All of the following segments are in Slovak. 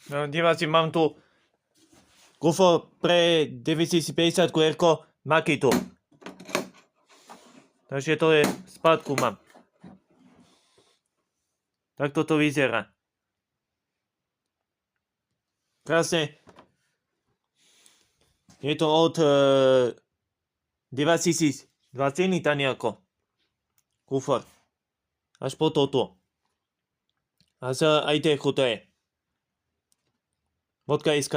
No, diváci, mám tu kufor pre 9050 QR Makitu. Takže to je spátku mám. Takto to vyzerá. Krásne. Je to od 2020 taniako. Kufor. Až po toto. A z ITech-u to je. .sk.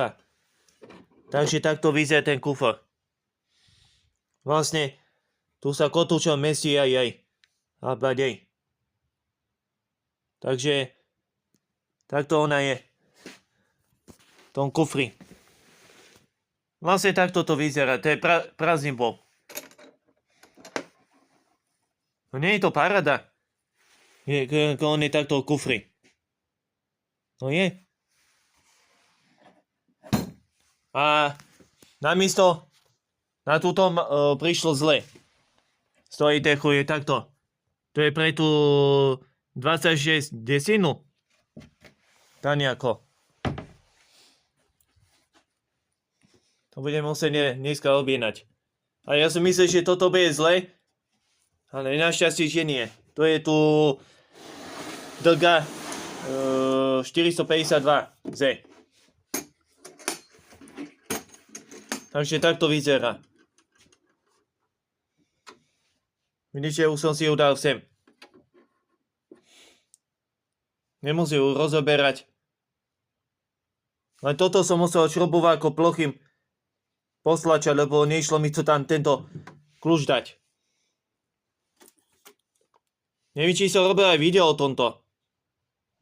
Takže takto vyzerá ten kufor. Vlastne, tu sa kotúčom mestí aj. A badej. Takže, takto ona je. V tom kufri. Vlastne takto to vyzerá. To je prázdny bol. No nie je to paráda. Keď on je takto v kufri. No je. A namiesto na túto prišlo zle. Stojí techu je takto. To je pre tú 26 desinu. Taniako. To budem musieť dneska objednať. A ja si myslím, že toto bude zle. Ale našťastie, že nie. To je tu DG 452Z. Takže takto vyzerá. Vidíte, už som si ju dal sem. Nemusím ju rozoberať. Len toto som musel šrobováko plochým poslačať, lebo nešlo mi to tam tento kľúč dať. Neviem, či som robil aj video o tomto.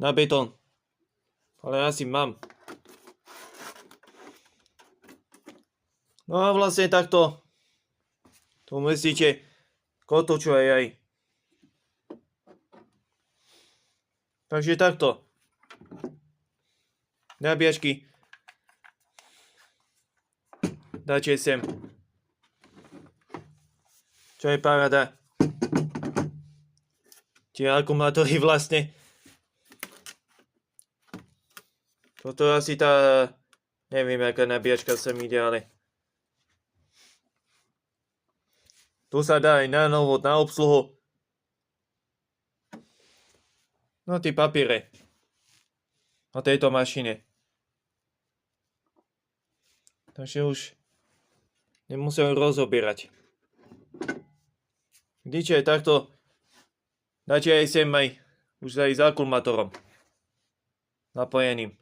Na betón. Ale asi mám. No a vlastne takto tu myslíte kotúču aj. Takže takto. Nabíjačky dáte sem. Čo je paráda. Tie akumulátory vlastne. Toto je asi tá, neviem, aká nabíjačka sa mi ide, ale tu sa dá aj na novo, na obsluhu. No tie papiere. O tejto mašine. Takže už nemusím rozobierať. Vidíte, takto dáte aj sem aj už aj s akumulátorom napojeným.